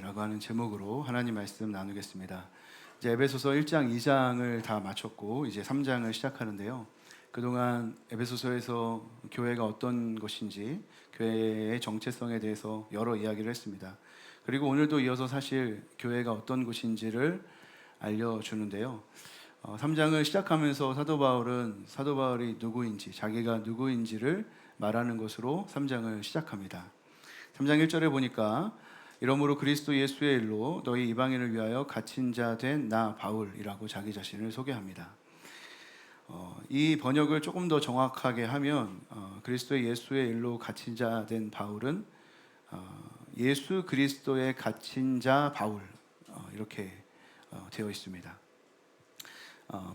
라고 하는 제목으로 하나님 말씀 나누겠습니다. 이제 에베소서 1장, 2장을 다 마쳤고 이제 3장을 시작하는데요. 그동안 에베소서에서 교회가 어떤 것인지, 교회의 정체성에 대해서 여러 이야기를 했습니다. 그리고 오늘도 이어서 사실 교회가 어떤 곳인지를 알려주는데요. 3장을 시작하면서 사도 바울이 누구인지, 자기가 누구인지를 말하는 것으로 3장을 시작합니다. 3장 1절에 보니까 이러므로 그리스도 예수의 일로 너희 이방인을 위하여 갇힌 자 된 나 바울이라고 자기 자신을 소개합니다. 이 번역을 조금 더 정확하게 하면 그리스도 예수의 일로 갇힌 자 된 바울은 예수 그리스도의 갇힌 자 바울, 이렇게 되어 있습니다.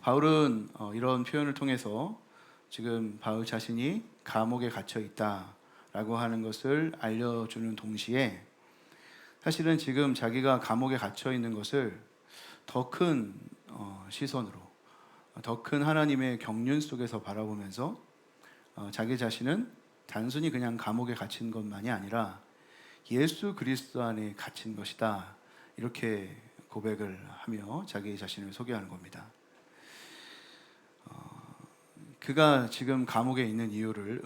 바울은 이런 표현을 통해서 지금 바울 자신이 감옥에 갇혀 있다라고 하는 것을 알려주는 동시에 사실은 지금 자기가 감옥에 갇혀 있는 것을 더 큰 시선으로, 더 큰 하나님의 경륜 속에서 바라보면서 자기 자신은 단순히 그냥 감옥에 갇힌 것만이 아니라 예수 그리스도 안에 갇힌 것이다, 이렇게 고백을 하며 자기 자신을 소개하는 겁니다. 그가 지금 감옥에 있는 이유를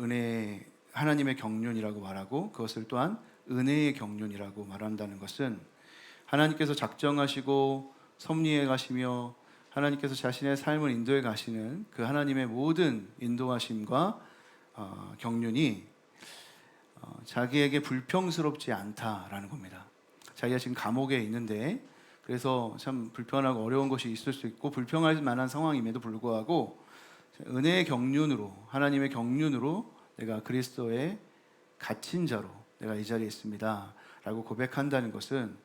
하나님의 경륜이라고 말하고, 그것을 또한 은혜의 경륜이라고 말한다는 것은 하나님께서 작정하시고 섭리해 가시며 하나님께서 자신의 삶을 인도해 가시는 그 하나님의 모든 인도하심과 경륜이 자기에게 불평스럽지 않다라는 겁니다. 자기가 지금 감옥에 있는데, 그래서 참 불편하고 어려운 것이 있을 수 있고 불평할 만한 상황임에도 불구하고 은혜의 경륜으로, 하나님의 경륜으로 내가 그리스도의 갇힌 자로 내가 이 자리에 있습니다 라고 고백한다는 것은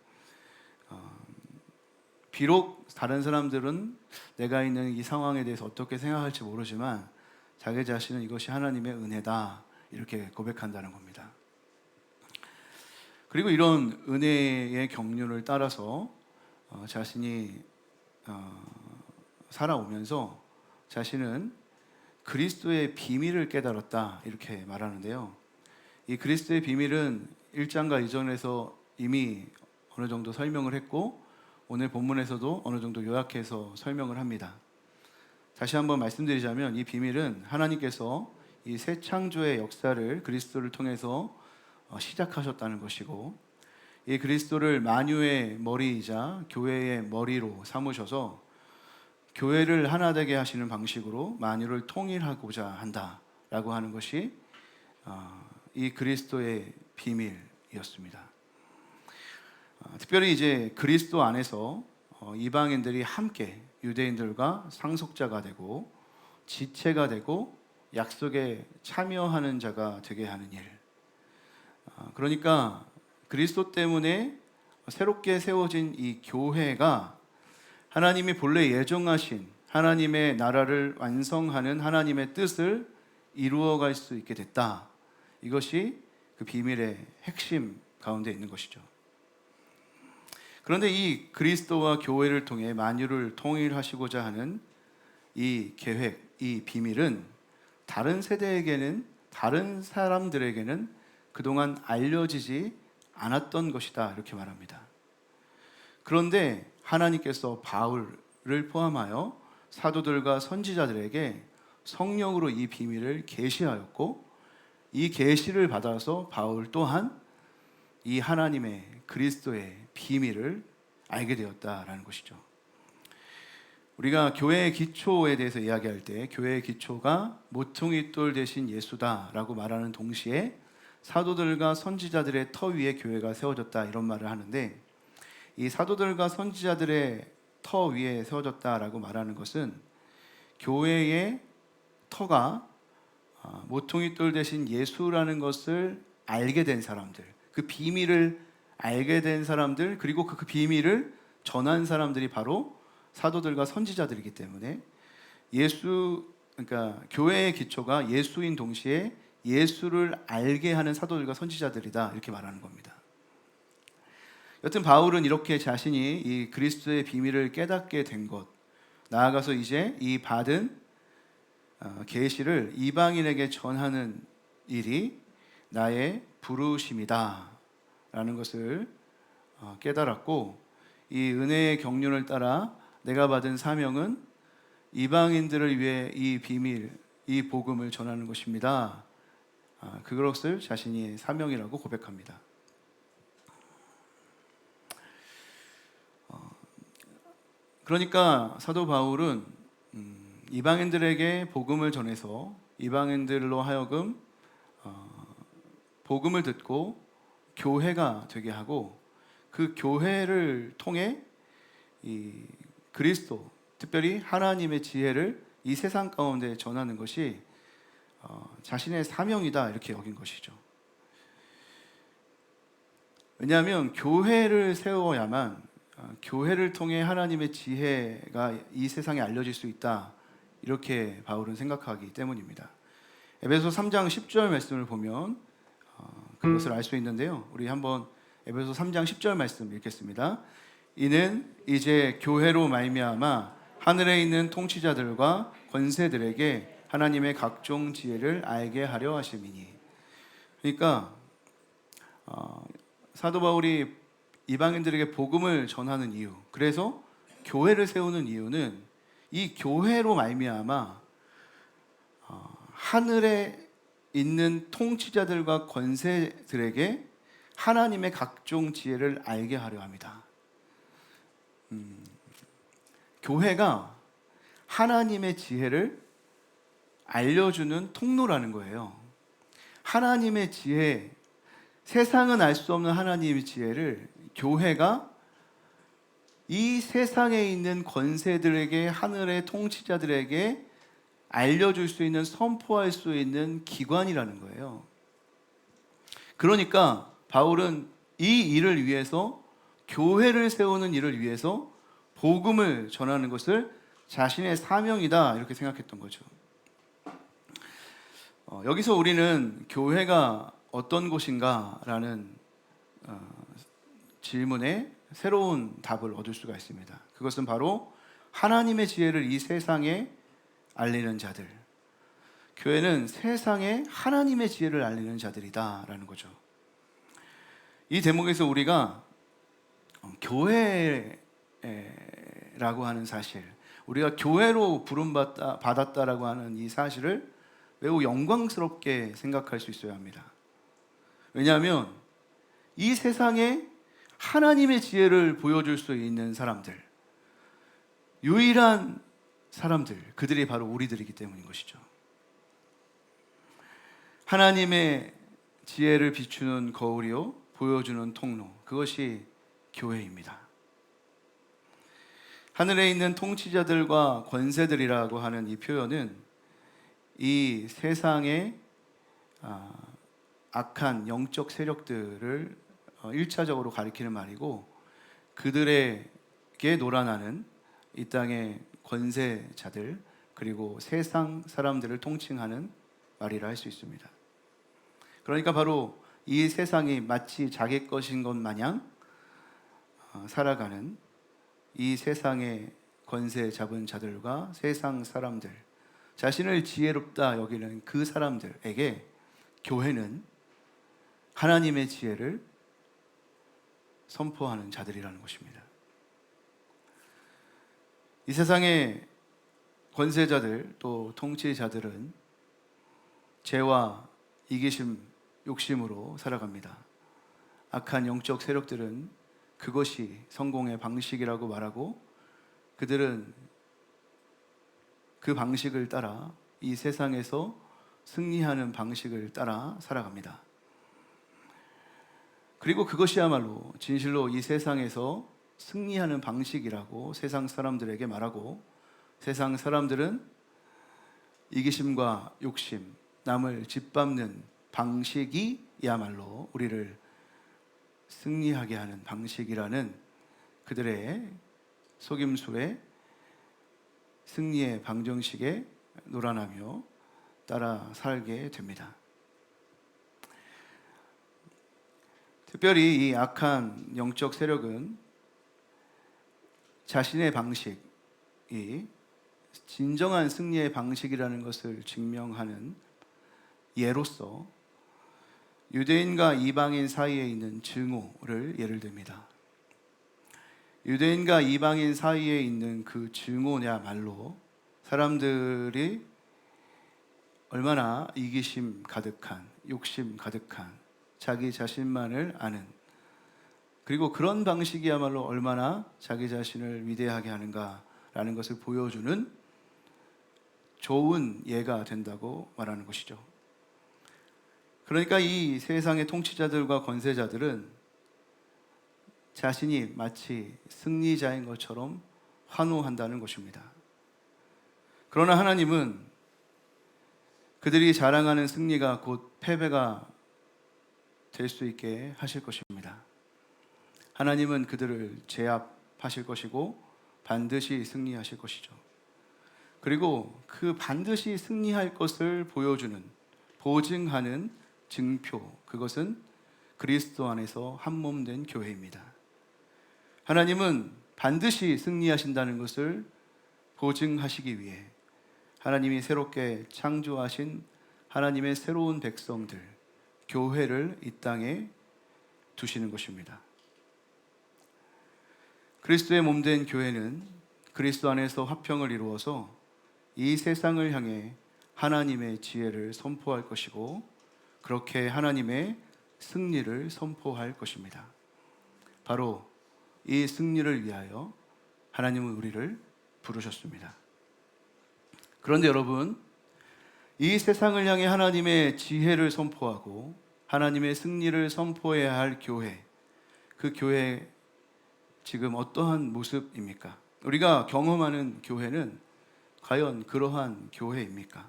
비록 다른 사람들은 내가 있는 이 상황에 대해서 어떻게 생각할지 모르지만 자기 자신은 이것이 하나님의 은혜다, 이렇게 고백한다는 겁니다. 그리고 이런 은혜의 경륜을 따라서 자신이 살아오면서 자신은 그리스도의 비밀을 깨달았다, 이렇게 말하는데요. 이 그리스도의 비밀은 1장과 2장에서 이미 어느 정도 설명을 했고 오늘 본문에서도 어느 정도 요약해서 설명을 합니다. 다시 한번 말씀드리자면 이 비밀은 하나님께서 이 새 창조의 역사를 그리스도를 통해서 시작하셨다는 것이고, 이 그리스도를 만유의 머리이자 교회의 머리로 삼으셔서 교회를 하나 되게 하시는 방식으로 만유를 통일하고자 한다라고 하는 것이 이 그리스도의 비밀이었습니다. 특별히 이제 그리스도 안에서 이방인들이 함께 유대인들과 상속자가 되고 지체가 되고 약속에 참여하는 자가 되게 하는 일. 그러니까 그리스도 때문에 새롭게 세워진 이 교회가 하나님이 본래 예정하신 하나님의 나라를 완성하는 하나님의 뜻을 이루어갈 수 있게 됐다. 이것이 그 비밀의 핵심 가운데 있는 것이죠. 그런데 이 그리스도와 교회를 통해 만유를 통일하시고자 하는 이 계획, 이 비밀은 다른 세대에게는, 다른 사람들에게는 그동안 알려지지 않았던 것이다, 이렇게 말합니다. 그런데 하나님께서 바울을 포함하여 사도들과 선지자들에게 성령으로 이 비밀을 계시하였고, 이 계시를 받아서 바울 또한 이 하나님의 그리스도의 비밀을 알게 되었다라는 것이죠. 우리가 교회의 기초에 대해서 이야기할 때 교회의 기초가 모퉁이돌 대신 예수다라고 말하는 동시에 사도들과 선지자들의 터 위에 교회가 세워졌다, 이런 말을 하는데, 이 사도들과 선지자들의 터 위에 세워졌다라고 말하는 것은 교회의 터가 모퉁이돌 대신 예수라는 것을 알게 된 사람들, 그 비밀을 알게 된 사람들, 그리고 그 비밀을 전한 사람들이 바로 사도들과 선지자들이기 때문에 그러니까 교회의 기초가 예수인 동시에 예수를 알게 하는 사도들과 선지자들이다, 이렇게 말하는 겁니다. 여튼 바울은 이렇게 자신이 이 그리스도의 비밀을 깨닫게 된 것, 나아가서 이제 이 받은 계시를 이방인에게 전하는 일이 나의 부르심이다 라는 것을 깨달았고, 이 은혜의 경륜을 따라 내가 받은 사명은 이방인들을 위해 이 비밀, 이 복음을 전하는 것입니다. 그것을 자신의 사명이라고 고백합니다. 그러니까 사도 바울은 이방인들에게 복음을 전해서 이방인들로 하여금 복음을 듣고 교회가 되게 하고, 그 교회를 통해 이 그리스도, 특별히 하나님의 지혜를 이 세상 가운데 전하는 것이 자신의 사명이다, 이렇게 여긴 것이죠. 왜냐하면 교회를 세워야만 교회를 통해 하나님의 지혜가 이 세상에 알려질 수 있다, 이렇게 바울은 생각하기 때문입니다. 에베소 3장 10절 말씀을 보면 그것을 알 수 있는데요, 우리 한번 에베소 3장 10절 말씀 읽겠습니다. 이는 이제 교회로 말미암아 하늘에 있는 통치자들과 권세들에게 하나님의 각종 지혜를 알게 하려 하심이니. 그러니까 사도 바울이 이방인들에게 복음을 전하는 이유, 그래서 교회를 세우는 이유는 이 교회로 말미암아 하늘에 있는 통치자들과 권세들에게 하나님의 각종 지혜를 알게 하려 합니다. 교회가 하나님의 지혜를 알려주는 통로라는 거예요. 하나님의 지혜, 세상은 알 수 없는 하나님의 지혜를 교회가 이 세상에 있는 권세들에게, 하늘의 통치자들에게 알려줄 수 있는, 선포할 수 있는 기관이라는 거예요. 그러니까 바울은 이 일을 위해서, 교회를 세우는 일을 위해서 복음을 전하는 것을 자신의 사명이다, 이렇게 생각했던 거죠. 여기서 우리는 교회가 어떤 곳인가 라는 질문에 새로운 답을 얻을 수가 있습니다. 그것은 바로 하나님의 지혜를 이 세상에 알리는 자들, 교회는 세상에 하나님의 지혜를 알리는 자들이다 라는 거죠. 이 대목에서 우리가 교회라고 하는 사실, 우리가 교회로 부름받았다라고 하는 이 사실을 매우 영광스럽게 생각할 수 있어야 합니다. 왜냐하면 이 세상에 하나님의 지혜를 보여줄 수 있는 사람들, 유일한 사람들, 그들이 바로 우리들이기 때문인 것이죠. 하나님의 지혜를 비추는 거울이요, 보여주는 통로, 그것이 교회입니다. 하늘에 있는 통치자들과 권세들이라고 하는 이 표현은 이 세상의 악한 영적 세력들을 1차적으로 가리키는 말이고, 그들에게 놀아나는 이 땅의 권세자들, 그리고 세상 사람들을 통칭하는 말이라 할 수 있습니다. 그러니까 바로 이 세상이 마치 자기 것인 것 마냥 살아가는 이 세상의 권세 잡은 자들과 세상 사람들, 자신을 지혜롭다 여기는 그 사람들에게 교회는 하나님의 지혜를 선포하는 자들이라는 것입니다. 이 세상의 권세자들, 또 통치자들은 죄와 이기심, 욕심으로 살아갑니다. 악한 영적 세력들은 그것이 성공의 방식이라고 말하고, 그들은 그 방식을 따라, 이 세상에서 승리하는 방식을 따라 살아갑니다. 그리고 그것이야말로 진실로 이 세상에서 승리하는 방식이라고 세상 사람들에게 말하고, 세상 사람들은 이기심과 욕심, 남을 짓밟는 방식이야말로 우리를 승리하게 하는 방식이라는 그들의 속임수에, 승리의 방정식에 놀아나며 따라 살게 됩니다. 특별히 이 악한 영적 세력은 자신의 방식이 진정한 승리의 방식이라는 것을 증명하는 예로서 유대인과 이방인 사이에 있는 증오를 예를 듭니다. 유대인과 이방인 사이에 있는 그 증오야말로 사람들이 얼마나 이기심 가득한, 욕심 가득한, 자기 자신만을 아는, 그리고 그런 방식이야말로 얼마나 자기 자신을 위대하게 하는가라는 것을 보여주는 좋은 예가 된다고 말하는 것이죠. 그러니까 이 세상의 통치자들과 권세자들은 자신이 마치 승리자인 것처럼 환호한다는 것입니다. 그러나 하나님은 그들이 자랑하는 승리가 곧 패배가 될 수 있게 하실 것입니다. 하나님은 그들을 제압하실 것이고 반드시 승리하실 것이죠. 그리고 그 반드시 승리할 것을 보여주는, 보증하는 증표, 그것은 그리스도 안에서 한몸된 교회입니다. 하나님은 반드시 승리하신다는 것을 보증하시기 위해 하나님이 새롭게 창조하신 하나님의 새로운 백성들, 교회를 이 땅에 두시는 것입니다. 그리스도의 몸된 교회는 그리스도 안에서 화평을 이루어서 이 세상을 향해 하나님의 지혜를 선포할 것이고, 그렇게 하나님의 승리를 선포할 것입니다. 바로 이 승리를 위하여 하나님은 우리를 부르셨습니다. 그런데 여러분, 이 세상을 향해 하나님의 지혜를 선포하고 하나님의 승리를 선포해야 할 교회, 그 교회 지금 어떠한 모습입니까? 우리가 경험하는 교회는 과연 그러한 교회입니까?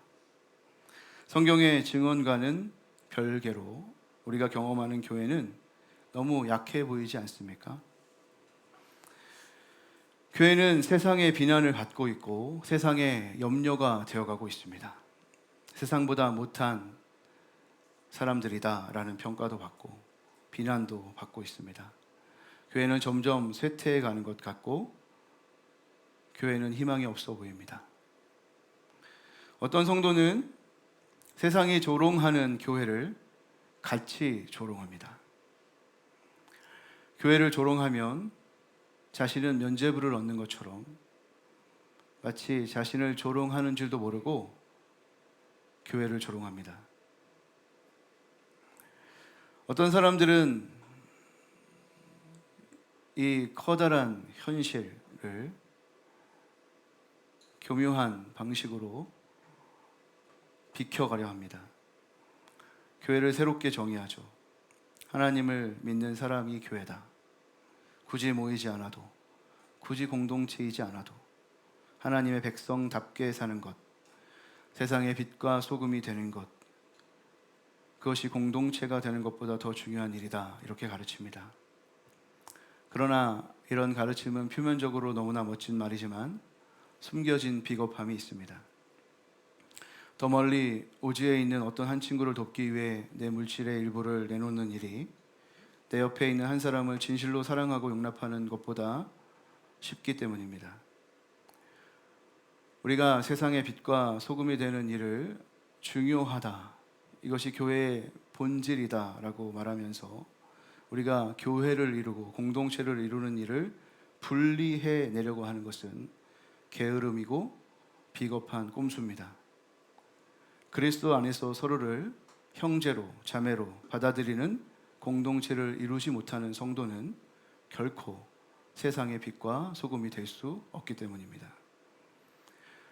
성경의 증언과는 별개로 우리가 경험하는 교회는 너무 약해 보이지 않습니까? 교회는 세상의 비난을 받고 있고 세상의 염려가 되어가고 있습니다. 세상보다 못한 사람들이다 라는 평가도 받고 비난도 받고 있습니다. 교회는 점점 쇠퇴해 가는 것 같고 교회는 희망이 없어 보입니다. 어떤 성도는 세상이 조롱하는 교회를 같이 조롱합니다. 교회를 조롱하면 자신은 면죄부를 얻는 것처럼 마치 자신을 조롱하는 줄도 모르고 교회를 조롱합니다. 어떤 사람들은 이 커다란 현실을 교묘한 방식으로 비켜가려 합니다. 교회를 새롭게 정의하죠. 하나님을 믿는 사람이 교회다. 굳이 모이지 않아도, 굳이 공동체이지 않아도 하나님의 백성답게 사는 것, 세상의 빛과 소금이 되는 것, 그것이 공동체가 되는 것보다 더 중요한 일이다, 이렇게 가르칩니다. 그러나 이런 가르침은 표면적으로 너무나 멋진 말이지만 숨겨진 비겁함이 있습니다. 더 멀리 오지에 있는 어떤 한 친구를 돕기 위해 내 물질의 일부를 내놓는 일이 내 옆에 있는 한 사람을 진실로 사랑하고 용납하는 것보다 쉽기 때문입니다. 우리가 세상의 빛과 소금이 되는 일을 중요하다, 이것이 교회의 본질이다 라고 말하면서 우리가 교회를 이루고 공동체를 이루는 일을 분리해 내려고 하는 것은 게으름이고 비겁한 꼼수입니다. 그리스도 안에서 서로를 형제로, 자매로 받아들이는 공동체를 이루지 못하는 성도는 결코 세상의 빛과 소금이 될 수 없기 때문입니다.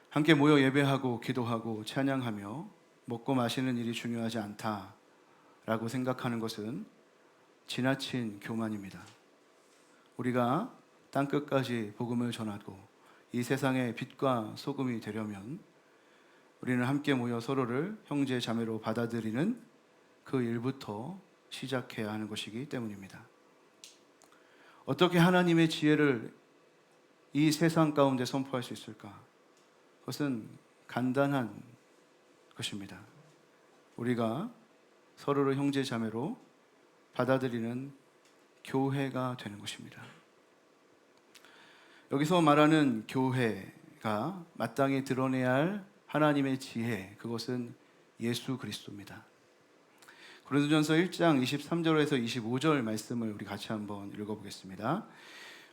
함께 모여 예배하고 기도하고 찬양하며 먹고 마시는 일이 중요하지 않다라고 생각하는 것은 지나친 교만입니다. 우리가 땅끝까지 복음을 전하고 이 세상의 빛과 소금이 되려면 우리는 함께 모여 서로를 형제 자매로 받아들이는 그 일부터 시작해야 하는 것이기 때문입니다. 어떻게 하나님의 지혜를 이 세상 가운데 선포할 수 있을까? 그것은 간단한 것입니다. 우리가 서로를 형제 자매로 받아들이는 교회가 되는 것입니다. 여기서 말하는 교회가 마땅히 드러내야 할 하나님의 지혜, 그것은 예수 그리스도입니다. 고린도전서 1장 23절에서 25절 말씀을 우리 같이 한번 읽어보겠습니다.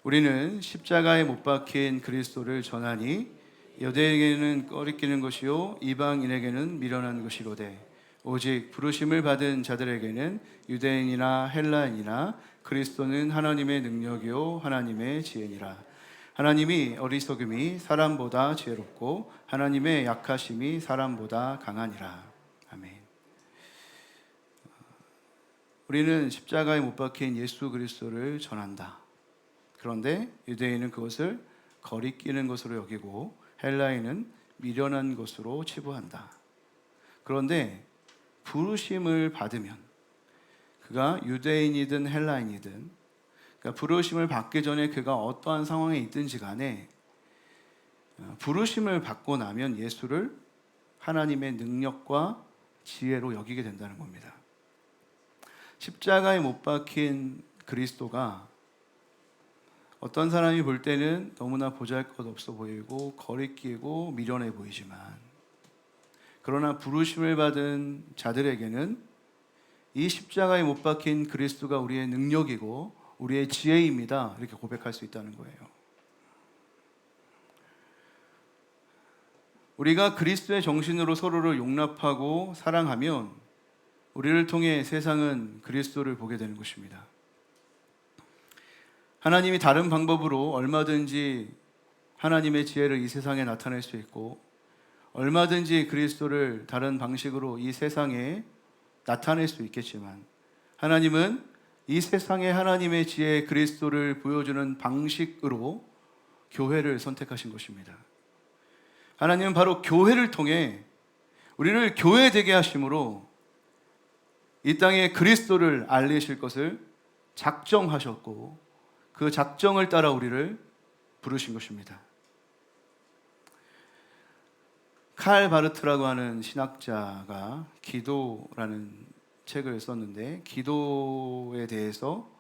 우리는 십자가에 못 박힌 그리스도를 전하니 유대인에게는 꺼리끼는 것이요 이방인에게는 미련한 것이로되 오직 부르심을 받은 자들에게는 유대인이나 헬라인이나 그리스도는 하나님의 능력이요 하나님의 지혜니라. 하나님이 어리석음이 사람보다 지혜롭고 하나님의 약하심이 사람보다 강하니라. 아멘. 우리는 십자가에 못 박힌 예수 그리스도를 전한다. 그런데 유대인은 그것을 거리끼는 것으로 여기고 헬라인은 미련한 것으로 치부한다. 그런데 부르심을 받으면 그가 유대인이든 헬라인이든, 그러니까 부르심을 받기 전에 그가 어떠한 상황에 있든지 간에 부르심을 받고 나면 예수를 하나님의 능력과 지혜로 여기게 된다는 겁니다. 십자가에 못 박힌 그리스도가 어떤 사람이 볼 때는 너무나 보잘것없어 보이고 거리끼고 미련해 보이지만, 그러나 부르심을 받은 자들에게는 이 십자가에 못 박힌 그리스도가 우리의 능력이고 우리의 지혜입니다, 이렇게 고백할 수 있다는 거예요. 우리가 그리스도의 정신으로 서로를 용납하고 사랑하면 우리를 통해 세상은 그리스도를 보게 되는 것입니다. 하나님이 다른 방법으로 얼마든지 하나님의 지혜를 이 세상에 나타낼 수 있고, 얼마든지 그리스도를 다른 방식으로 이 세상에 나타낼 수 있겠지만, 하나님은 이 세상에 하나님의 지혜 그리스도를 보여주는 방식으로 교회를 선택하신 것입니다. 하나님은 바로 교회를 통해 우리를 교회되게 하심으로 이 땅에 그리스도를 알리실 것을 작정하셨고, 그 작정을 따라 우리를 부르신 것입니다. 칼 바르트라고 하는 신학자가 기도라는 책을 썼는데, 기도에 대해서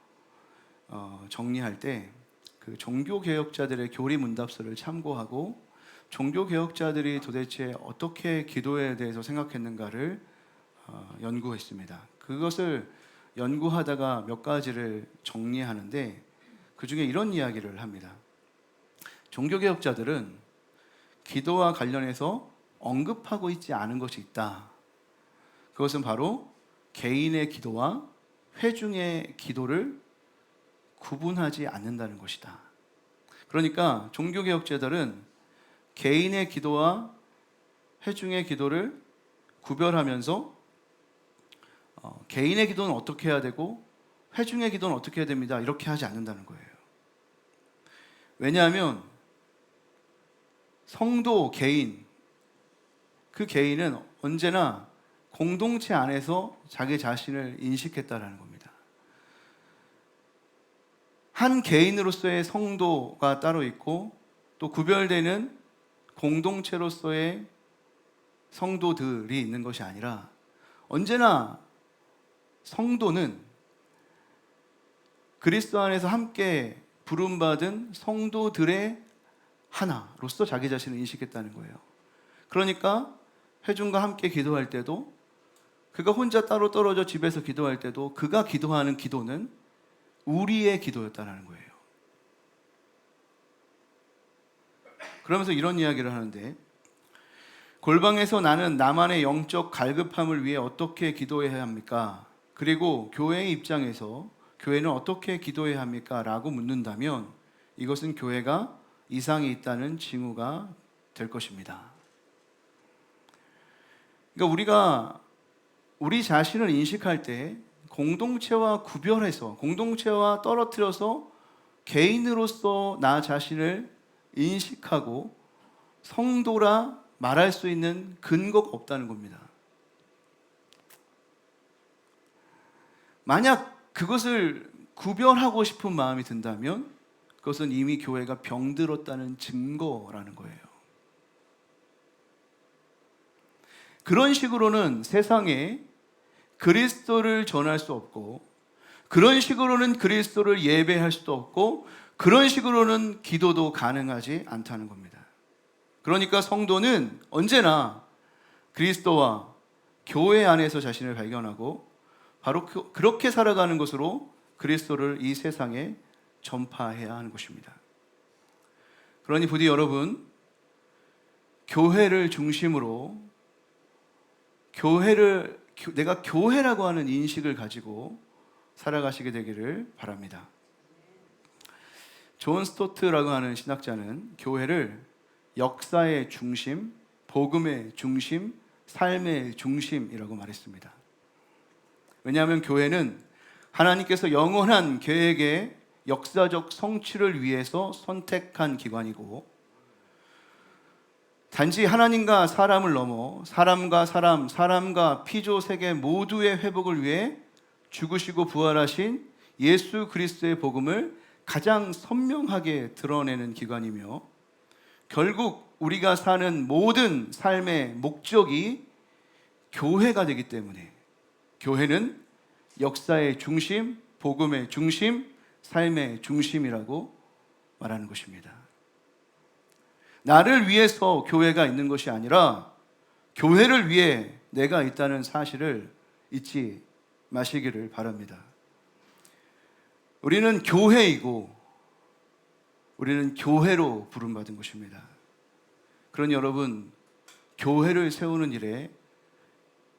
정리할 때 그 종교개혁자들의 교리문답서를 참고하고 종교개혁자들이 도대체 어떻게 기도에 대해서 생각했는가를 연구했습니다. 그것을 연구하다가 몇 가지를 정리하는데, 그 중에 이런 이야기를 합니다. 종교개혁자들은 기도와 관련해서 언급하고 있지 않은 것이 있다. 그것은 바로 개인의 기도와 회중의 기도를 구분하지 않는다는 것이다. 그러니까 종교개혁자들은 개인의 기도와 회중의 기도를 구별하면서 개인의 기도는 어떻게 해야 되고 회중의 기도는 어떻게 해야 됩니다, 이렇게 하지 않는다는 거예요. 왜냐하면 성도 개인, 그 개인은 언제나 공동체 안에서 자기 자신을 인식했다라는 겁니다. 한 개인으로서의 성도가 따로 있고, 또 구별되는 공동체로서의 성도들이 있는 것이 아니라, 언제나 성도는 그리스도 안에서 함께 부름받은 성도들의 하나로서 자기 자신을 인식했다는 거예요. 그러니까 회중과 함께 기도할 때도, 그가 혼자 따로 떨어져 집에서 기도할 때도 그가 기도하는 기도는 우리의 기도였다는 거예요. 그러면서 이런 이야기를 하는데, 골방에서 나는 나만의 영적 갈급함을 위해 어떻게 기도해야 합니까? 그리고 교회의 입장에서 교회는 어떻게 기도해야 합니까? 라고 묻는다면 이것은 교회가 이상이 있다는 징후가 될 것입니다. 그러니까 우리가 우리 자신을 인식할 때 공동체와 구별해서, 공동체와 떨어뜨려서 개인으로서 나 자신을 인식하고 성도라 말할 수 있는 근거가 없다는 겁니다. 만약 그것을 구별하고 싶은 마음이 든다면 그것은 이미 교회가 병들었다는 증거라는 거예요. 그런 식으로는 세상에 그리스도를 전할 수 없고, 그런 식으로는 그리스도를 예배할 수도 없고, 그런 식으로는 기도도 가능하지 않다는 겁니다. 그러니까 성도는 언제나 그리스도와 교회 안에서 자신을 발견하고 바로 그렇게 살아가는 것으로 그리스도를 이 세상에 전파해야 하는 것입니다. 그러니 부디 여러분, 교회를 중심으로 내가 교회라고 하는 인식을 가지고 살아가시게 되기를 바랍니다. 존 스토트라고 하는 신학자는 교회를 역사의 중심, 복음의 중심, 삶의 중심이라고 말했습니다. 왜냐하면 교회는 하나님께서 영원한 계획의 역사적 성취를 위해서 선택한 기관이고, 단지 하나님과 사람을 넘어 사람과 사람, 사람과 피조 세계 모두의 회복을 위해 죽으시고 부활하신 예수 그리스도의 복음을 가장 선명하게 드러내는 기관이며, 결국 우리가 사는 모든 삶의 목적이 교회가 되기 때문에 교회는 역사의 중심, 복음의 중심, 삶의 중심이라고 말하는 것입니다. 나를 위해서 교회가 있는 것이 아니라 교회를 위해 내가 있다는 사실을 잊지 마시기를 바랍니다. 우리는 교회이고 우리는 교회로 부름받은 것입니다. 그러니 여러분, 교회를 세우는 일에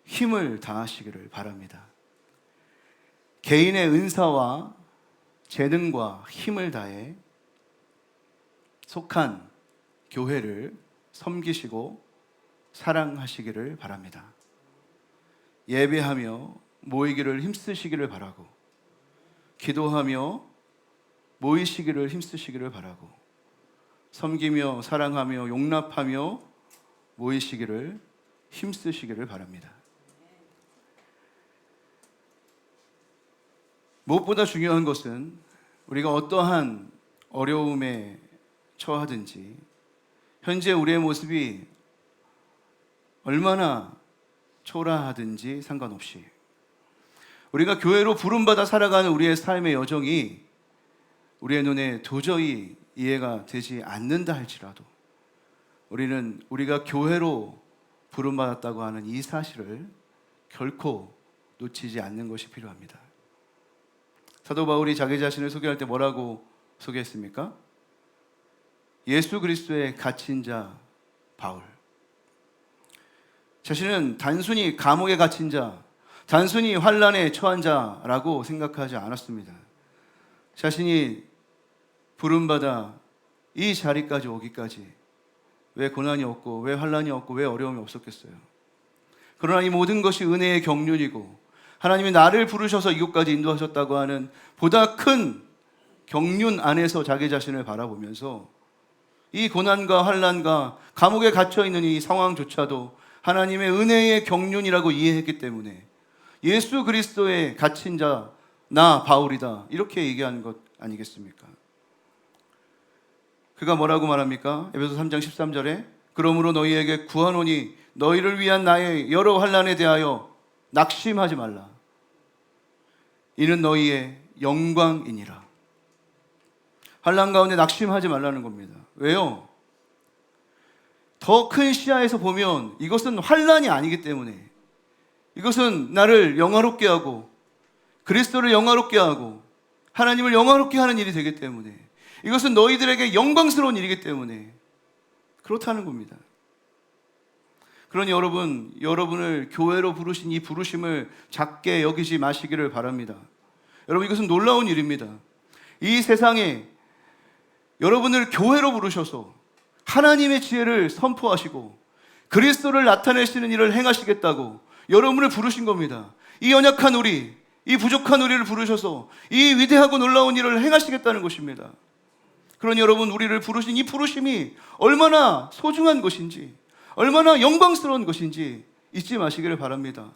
힘을 다하시기를 바랍니다. 개인의 은사와 재능과 힘을 다해 속한 교회를 섬기시고 사랑하시기를 바랍니다. 예배하며 모이기를 힘쓰시기를 바라고, 기도하며 모이시기를 힘쓰시기를 바라고, 섬기며 사랑하며 용납하며 모이시기를 힘쓰시기를 바랍니다. 무엇보다 중요한 것은 우리가 어떠한 어려움에 처하든지 현재 우리의 모습이 얼마나 초라하든지 상관없이 우리가 교회로 부름받아 살아가는 우리의 삶의 여정이 우리의 눈에 도저히 이해가 되지 않는다 할지라도 우리는 우리가 교회로 부름받았다고 하는 이 사실을 결코 놓치지 않는 것이 필요합니다. 사도 바울이 자기 자신을 소개할 때 뭐라고 소개했습니까? 예수 그리스도의 갇힌 자 바울. 자신은 단순히 감옥에 갇힌 자, 단순히 환난에 처한 자라고 생각하지 않았습니다. 자신이 부름받아 이 자리까지 오기까지 왜 고난이 없고 왜 환난이 없고 왜 어려움이 없었겠어요? 그러나 이 모든 것이 은혜의 경륜이고 하나님이 나를 부르셔서 이곳까지 인도하셨다고 하는 보다 큰 경륜 안에서 자기 자신을 바라보면서 이 고난과 환난과 감옥에 갇혀있는 이 상황조차도 하나님의 은혜의 경륜이라고 이해했기 때문에 예수 그리스도의 갇힌 자 나 바울이다 이렇게 얘기하는 것 아니겠습니까? 그가 뭐라고 말합니까? 에베소 3장 13절에 그러므로 너희에게 구하노니 너희를 위한 나의 여러 환난에 대하여 낙심하지 말라. 이는 너희의 영광이니라. 환난 가운데 낙심하지 말라는 겁니다. 왜요? 더 큰 시야에서 보면 이것은 환난이 아니기 때문에, 이것은 나를 영화롭게 하고 그리스도를 영화롭게 하고 하나님을 영화롭게 하는 일이 되기 때문에, 이것은 너희들에게 영광스러운 일이기 때문에 그렇다는 겁니다. 그러니 여러분, 여러분을 교회로 부르신 이 부르심을 작게 여기지 마시기를 바랍니다. 여러분, 이것은 놀라운 일입니다. 이 세상에 여러분을 교회로 부르셔서 하나님의 지혜를 선포하시고 그리스도를 나타내시는 일을 행하시겠다고 여러분을 부르신 겁니다. 이 연약한 우리, 이 부족한 우리를 부르셔서 이 위대하고 놀라운 일을 행하시겠다는 것입니다. 그러니 여러분, 우리를 부르신 이 부르심이 얼마나 소중한 것인지, 얼마나 영광스러운 것인지 잊지 마시기를 바랍니다.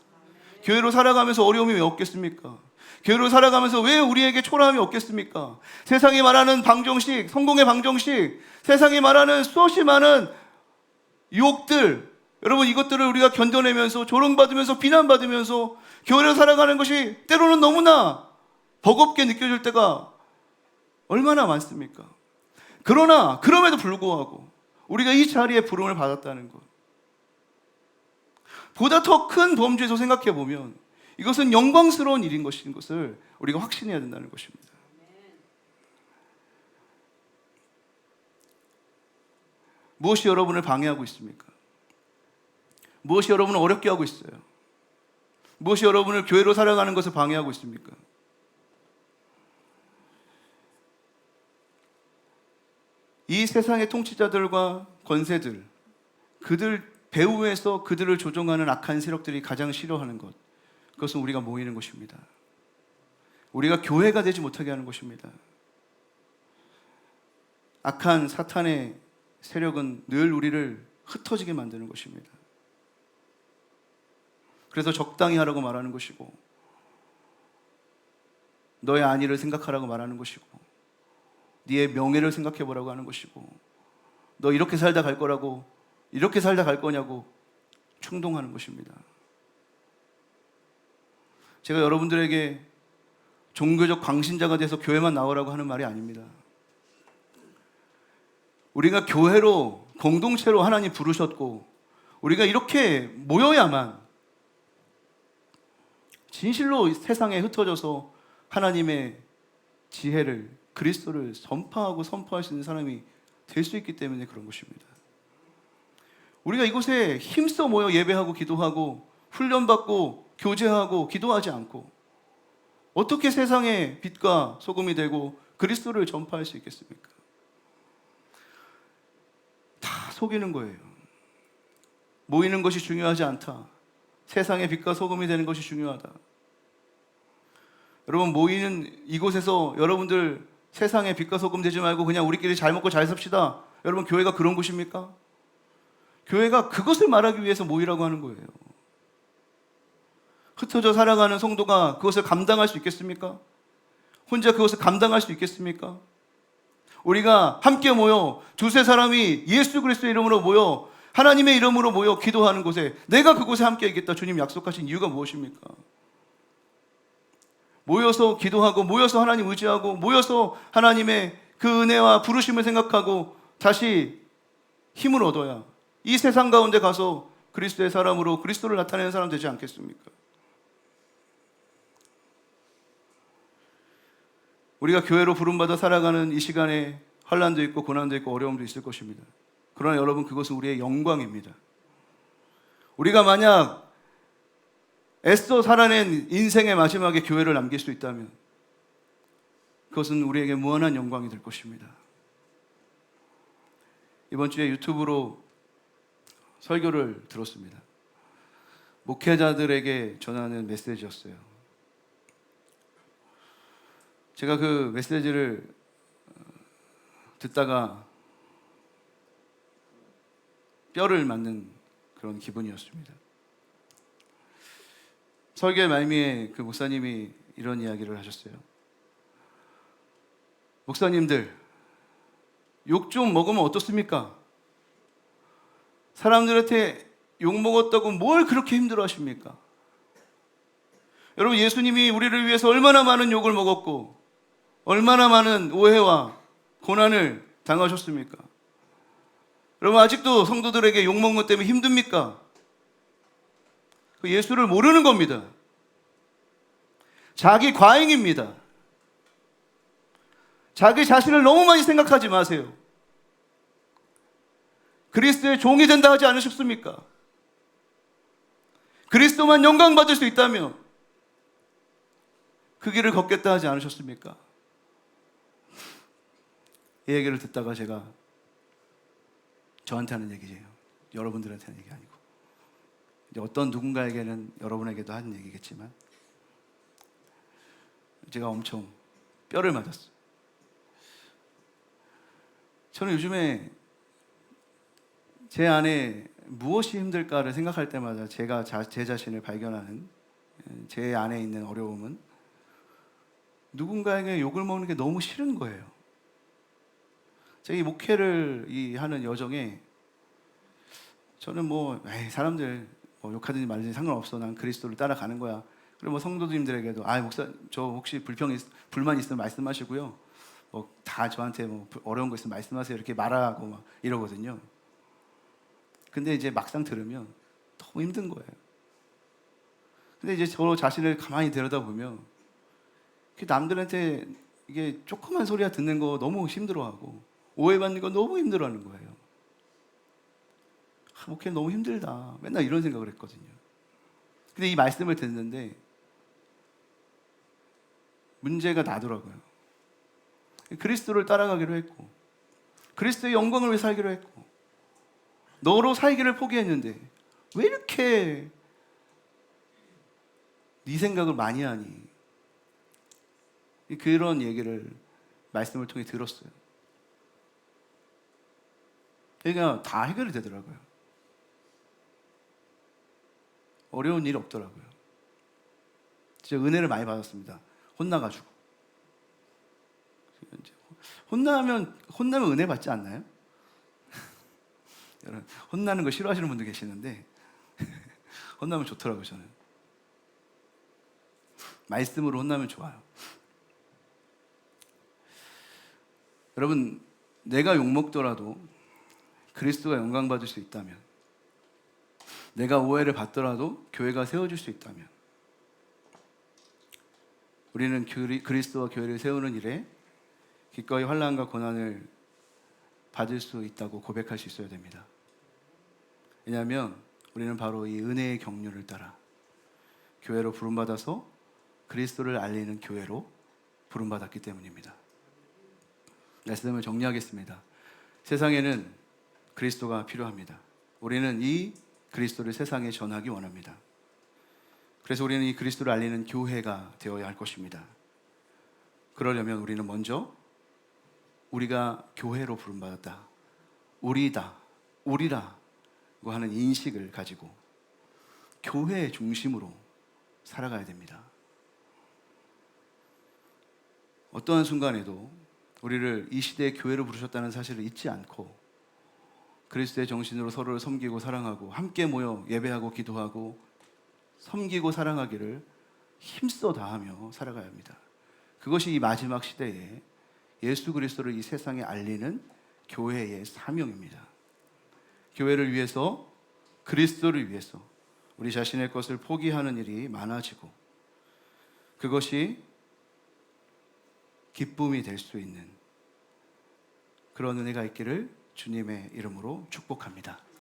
교회로 살아가면서 어려움이 왜 없겠습니까? 교회로 살아가면서 왜 우리에게 초라함이 없겠습니까? 세상이 말하는 방정식, 성공의 방정식, 세상이 말하는 수없이 많은 유혹들, 여러분, 이것들을 우리가 견뎌내면서 조롱받으면서 비난받으면서 교회를 살아가는 것이 때로는 너무나 버겁게 느껴질 때가 얼마나 많습니까? 그러나 그럼에도 불구하고 우리가 이 자리에 부름을 받았다는 것, 보다 더 큰 범주에서 생각해 보면 이것은 영광스러운 일인 것인 것을 우리가 확신해야 된다는 것입니다. 무엇이 여러분을 방해하고 있습니까? 무엇이 여러분을 어렵게 하고 있어요? 무엇이 여러분을 교회로 살아가는 것을 방해하고 있습니까? 이 세상의 통치자들과 권세들, 그들 배후에서 그들을 조종하는 악한 세력들이 가장 싫어하는 것, 그것은 우리가 모이는 것입니다. 우리가 교회가 되지 못하게 하는 것입니다. 악한 사탄의 세력은 늘 우리를 흩어지게 만드는 것입니다. 그래서 적당히 하라고 말하는 것이고, 너의 안위를 생각하라고 말하는 것이고, 네의 명예를 생각해 보라고 하는 것이고, 너 이렇게 살다 갈 거라고, 이렇게 살다 갈 거냐고 충동하는 것입니다. 제가 여러분들에게 종교적 광신자가 돼서 교회만 나오라고 하는 말이 아닙니다. 우리가 교회로, 공동체로 하나님 부르셨고, 우리가 이렇게 모여야만 진실로 세상에 흩어져서 하나님의 지혜를, 그리스도를 전파하고 선포할 수 있는 사람이 될 수 있기 때문에 그런 것입니다. 우리가 이곳에 힘써 모여 예배하고 기도하고 훈련받고 교제하고 기도하지 않고 어떻게 세상의 빛과 소금이 되고 그리스도를 전파할 수 있겠습니까? 다 속이는 거예요. 모이는 것이 중요하지 않다. 세상의 빛과 소금이 되는 것이 중요하다. 여러분, 모이는 이곳에서 여러분들 세상의 빛과 소금 되지 말고 그냥 우리끼리 잘 먹고 잘 삽시다. 여러분, 교회가 그런 곳입니까? 교회가 그것을 말하기 위해서 모이라고 하는 거예요. 흩어져 살아가는 성도가 그것을 감당할 수 있겠습니까? 혼자 그것을 감당할 수 있겠습니까? 우리가 함께 모여 두세 사람이 예수 그리스도의 이름으로 모여 하나님의 이름으로 모여 기도하는 곳에 내가 그곳에 함께 있겠다 주님 약속하신 이유가 무엇입니까? 모여서 기도하고 모여서 하나님 의지하고 모여서 하나님의 그 은혜와 부르심을 생각하고 다시 힘을 얻어야 이 세상 가운데 가서 그리스도의 사람으로 그리스도를 나타내는 사람 되지 않겠습니까? 우리가 교회로 부름받아 살아가는 이 시간에 환난도 있고 고난도 있고 어려움도 있을 것입니다. 그러나 여러분, 그것은 우리의 영광입니다. 우리가 만약 애써 살아낸 인생의 마지막에 교회를 남길 수 있다면 그것은 우리에게 무한한 영광이 될 것입니다. 이번 주에 유튜브로 설교를 들었습니다. 목회자들에게 전하는 메시지였어요. 제가 그 메시지를 듣다가 뼈를 맞는 그런 기분이었습니다. 설교의 말미에 그 목사님이 이런 이야기를 하셨어요. 목사님들, 욕 좀 먹으면 어떻습니까? 사람들한테 욕 먹었다고 뭘 그렇게 힘들어 하십니까? 여러분, 예수님이 우리를 위해서 얼마나 많은 욕을 먹었고 얼마나 많은 오해와 고난을 당하셨습니까? 여러분, 아직도 성도들에게 욕 먹는 것 때문에 힘듭니까? 그 예수를 모르는 겁니다. 자기 과잉입니다. 자기 자신을 너무 많이 생각하지 마세요. 그리스도의 종이 된다 하지 않으셨습니까? 그리스도만 영광 받을 수 있다면 그 길을 걷겠다 하지 않으셨습니까? 이 얘기를 듣다가 제가 저한테 하는 얘기예요. 여러분들한테 하는 얘기 아니고 어떤 누군가에게는 여러분에게도 하는 얘기겠지만 제가 엄청 뼈를 맞았어요. 저는 요즘에 제 안에 무엇이 힘들까를 생각할 때마다 제가 제 자신을 발견하는 제 안에 있는 어려움은 누군가에게 욕을 먹는 게 너무 싫은 거예요. 제가 이 목회를 하는 여정에 저는 사람들 욕하든지 말든지 상관없어. 난 그리스도를 따라가는 거야. 그리고 성도님들에게도 목사 저 혹시 불만 있으면 말씀하시고요. 다 저한테 어려운 거 있으면 말씀하세요. 이렇게 말하고 막 이러거든요. 근데 이제 막상 들으면 너무 힘든 거예요. 근데 이제 저 자신을 가만히 들여다보면 남들한테 이게 조그만 소리야 듣는 거 너무 힘들어하고 오해받는 거 너무 힘들어하는 거예요. 목회 너무 힘들다. 맨날 이런 생각을 했거든요. 근데 이 말씀을 듣는데 문제가 나더라고요. 그리스도를 따라가기로 했고, 그리스도의 영광을 위해 살기로 했고, 너로 살기를 포기했는데 왜 이렇게 네 생각을 많이 하니? 그런 얘기를 말씀을 통해 들었어요. 그러니까 다 해결이 되더라고요. 어려운 일 없더라고요. 진짜 은혜를 많이 받았습니다. 혼나가지고. 혼나면 은혜 받지 않나요? 여러분, 혼나는 거 싫어하시는 분도 계시는데 혼나면 좋더라고요. 저는 말씀으로 혼나면 좋아요. 여러분, 내가 욕먹더라도 그리스도가 영광 받을 수 있다면, 내가 오해를 받더라도 교회가 세워질 수 있다면, 우리는 그리스도와 교회를 세우는 일에 기꺼이 환난과 고난을 받을 수 있다고 고백할 수 있어야 됩니다. 왜냐하면 우리는 바로 이 은혜의 경륜을 따라 교회로 부름받아서 그리스도를 알리는 교회로 부름받았기 때문입니다. 말씀을 정리하겠습니다. 세상에는 그리스도가 필요합니다. 우리는 이 그리스도를 세상에 전하기 원합니다. 그래서 우리는 이 그리스도를 알리는 교회가 되어야 할 것입니다. 그러려면 우리는 먼저 우리가 교회로 부름받았다, 우리라고 하는 인식을 가지고 교회 중심으로 살아가야 됩니다. 어떠한 순간에도 우리를 이 시대의 교회로 부르셨다는 사실을 잊지 않고 그리스도의 정신으로 서로를 섬기고 사랑하고 함께 모여 예배하고 기도하고 섬기고 사랑하기를 힘써 다하며 살아가야 합니다. 그것이 이 마지막 시대에 예수 그리스도를 이 세상에 알리는 교회의 사명입니다. 교회를 위해서, 그리스도를 위해서 우리 자신의 것을 포기하는 일이 많아지고 그것이 기쁨이 될 수 있는 그런 은혜가 있기를 주님의 이름으로 축복합니다.